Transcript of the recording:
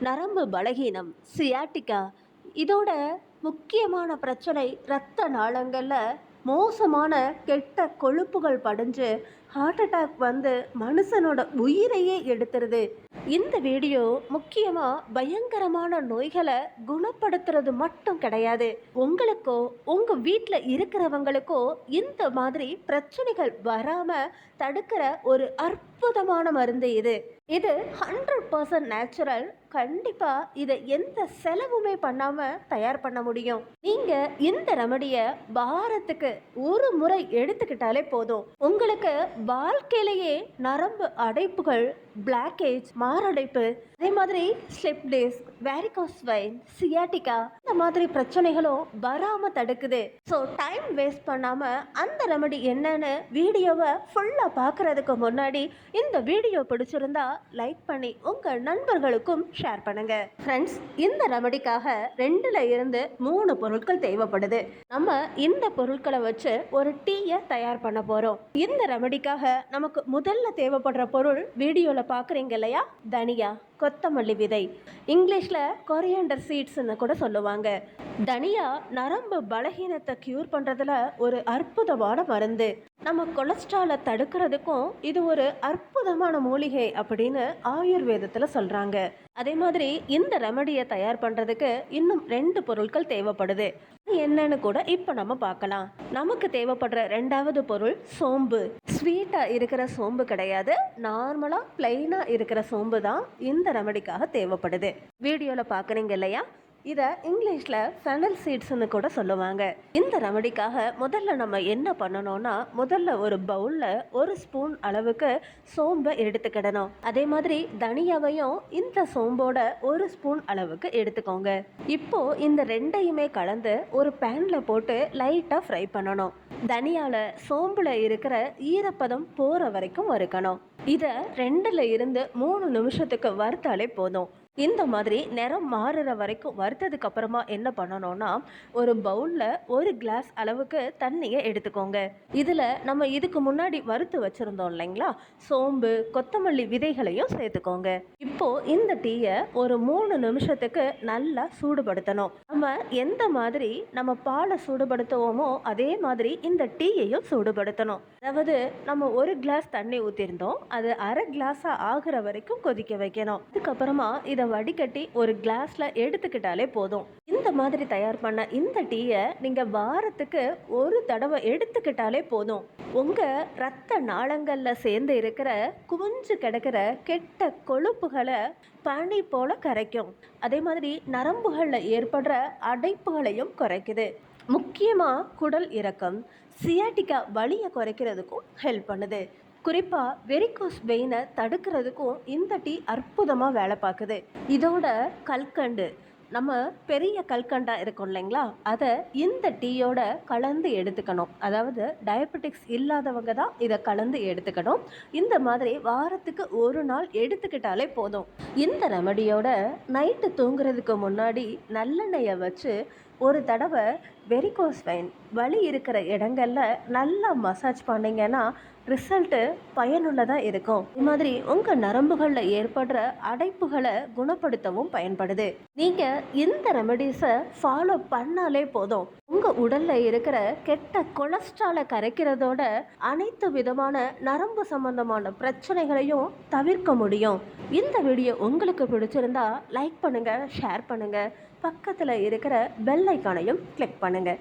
நரம்பு பலகீனம், சியாட்டிகா இதோட முக்கியமான பிரச்சனை இரத்த நாளங்களில் மோசமான கெட்ட கொழுப்புகள் படிஞ்சு ஹார்ட் அட்டாக் வந்து மனுஷனோட உயிரையே எடுத்துருது. இந்த வீடியோ முக்கியமாக பயங்கரமான நோய்களை குணப்படுத்துறது மட்டும் கிடையாது. உங்களுக்கோ உங்கள் வீட்டில் இருக்கிறவங்களுக்கோ இந்த மாதிரி பிரச்சனைகள் வராமல் தடுக்கிற ஒரு அற்புதமான மருந்து இது. இது 100% நேச்சுரல். கண்டிப்பா இதை எந்த செலவுமே பண்ணாம தயார் பண்ண முடியும். நீங்க இந்த ரெமடியை வாரத்துக்கு ஒரு முறை எடுத்துக்கிட்டாலே போதும். உங்களுக்கு வாழ்க்கையிலேயே நரம்பு அடைப்புகள், பிளாக்கேஜ், மாரடைப்பு, அதே மாதிரி slip disc, varicose vein, sciatica இந்த மாதிரி பிரச்சனைகளும் வராம தடுக்குது. ஸோ டைம் வேஸ்ட் பண்ணாம அந்த ரெமடி என்னன்னு வீடியோவை ஃபுல்லா பார்க்கறதுக்கு முன்னாடி இந்த வீடியோ பிடிச்சிருந்தா லைக் பண்ணி உங்க நண்பர்களுக்கும் ஷேர் பண்ணுங்க. ஃப்ரெண்ட்ஸ், இந்த ரெமடிக்காக 2ல இருந்து 3 பொருட்கள் தேவைப்படுது. நம்ம இந்த பொருட்களை வச்சு ஒரு டீயை தயார் பண்ண போறோம். இந்த ரெமடிக்காக நமக்கு முதல்ல தேவைப்படுற பொருள் வீடியோல பாக்குறீங்க இல்லையா, தனியா, கொத்தமல்லி விதை, இங்கிலீஷ்ல கொரியாண்டர் சீட்ஸ்ன்னு கூட சொல்லுவாங்க. தனியா நரம்பு பலகீனத்தை கியூர் பண்றதுல ஒரு அற்புதமான மருந்து. நம்ம கொலஸ்ட்ராலை தடுக்கிறதுக்கும் இது ஒரு அற்புதமான மூலிகை அப்படின்னு ஆயுர்வேதத்துல சொல்றாங்க. அதே மாதிரி இந்த ரெமடியை தயார் பண்றதுக்கு இன்னும் 2 பொருட்கள் தேவைப்படுது. என்னன்னு கூட இப்ப நம்ம பார்க்கலாம். நமக்கு தேவைப்படுற 2வது பொருள் சோம்பு. ஸ்வீட்டா இருக்கிற சோம்பு கிடையாது, நார்மலா பிளைனா இருக்கிற சோம்பு தான் இந்த ரெமடிக்காக தேவைப்படுது. வீடியோல பாக்குறீங்க இல்லையா, இதை இங்கிலீஷ்ல ஃபெனல் சீட்ஸ்ன்னு கூட சொல்லுவாங்க. இந்த ரெமடிக்காக முதல்ல நம்ம என்ன பண்ணணும்னா, முதல்ல ஒரு பவுல்ல 1 ஸ்பூன் அளவுக்கு சோம்பை எடுத்துக்கிடணும். அதே மாதிரி தனியாவையும் இந்த சோம்போட 1 ஸ்பூன் அளவுக்கு எடுத்துக்கோங்க. இப்போ இந்த ரெண்டையுமே கலந்து ஒரு பேன்ல போட்டு லைட்டா ஃப்ரை பண்ணணும். தனியால சோம்புல இருக்கிற ஈரப்பதம் போற வரைக்கும் வறுக்கணும். இதை 2ல இருந்து 3 நிமிஷத்துக்கு வறுத்தாலே போதும். இந்த மாதிரி நிறம் மாறுற வரைக்கும் வறுத்ததுக்கு அப்புறமா என்ன பண்ணணும்னா, ஒரு பவுல்ல 1 கிளாஸ் அளவுக்கு தண்ணியை எடுத்துக்கோங்க. இதுல நம்ம இதுக்கு முன்னாடி வறுத்து வச்சிருந்தோம் இல்லைங்களா, சோம்பு, கொத்தமல்லி விதைகளையும் சேர்த்துக்கோங்க. இப்போ இந்த டீயை ஒரு 3 நிமிஷத்துக்கு நல்லா சூடுபடுத்தணும். நம்ம எந்த மாதிரி நம்ம பாலை சூடுபடுத்துவோமோ அதே மாதிரி இந்த டீயையும் சூடுபடுத்தணும். அதாவது நம்ம 1 கிளாஸ் தண்ணி ஊற்றிருந்தோம், அது அரை கிளாஸா ஆகுற வரைக்கும் கொதிக்க வைக்கணும். அதுக்கப்புறமா இதை வடிகட்டி ஒரு கிளாஸ்ல எடுத்துக்கிட்டாலே போதும். இந்த மாதிரி தயார் பண்ண இந்த டீயை நீங்க வாரத்துக்கு ஒரு தடவை எடுத்துக்கிட்டாலே போதும். உங்க ரத்த நாளங்கள்ல சேர்ந்து இருக்கிற குவிஞ்சு கிடக்கிற கெட்ட கொழுப்புகளை பனி போல கரைக்கும். அதே மாதிரி நரம்புகள்ல ஏற்படுற அடைப்புகளையும் குறைக்குது. முக்கியமா குடல் இறக்கம், சியாட்டிகா வலியை குறைக்கிறதுக்கும் ஹெல்ப் பண்ணுது. குறிப்பாக வெரிகோஸ் வெயினை தடுக்கிறதுக்கும் இந்த டீ அற்புதமாக வேலை பார்க்குது. இதோட கல்கண்டு, நம்ம பெரிய கல்கண்டா இருக்கும் இல்லைங்களா, அதை இந்த டீயோட கலந்து எடுத்துக்கணும். அதாவது டயபெட்டிக்ஸ் இல்லாதவங்க தான் இதை கலந்து எடுத்துக்கணும். இந்த மாதிரி வாரத்துக்கு ஒரு நாள் எடுத்துக்கிட்டாலே போதும். இந்த ரெமடியோட நைட்டு தூங்குறதுக்கு முன்னாடி நல்லெண்ணெயை வச்சு ஒரு தடவை வெரிகோஸ் வெயின் வலி இருக்கிற இடங்கள்ல நல்லா மசாஜ் பண்ணிங்கன்னா ரிசல்ட்டு பயனுள்ளதாக இருக்கும். இது மாதிரி உங்கள் நரம்புகளில் ஏற்படுற அடைப்புகளை குணப்படுத்தவும் பயன்படுது. நீங்கள் இந்த ரெமடிஸை ஃபாலோ பண்ணாலே போதும். உங்கள் உடலில் இருக்கிற கெட்ட கொலஸ்ட்ராலை கரைக்கிறதோட அனைத்து விதமான நரம்பு சம்பந்தமான பிரச்சனைகளையும் தவிர்க்க முடியும். இந்த வீடியோ உங்களுக்கு பிடிச்சிருந்தா லைக் பண்ணுங்கள், ஷேர் பண்ணுங்கள், பக்கத்தில் இருக்கிற பெல் ஐக்கானையும் கிளிக் பண்ணுங்கள்.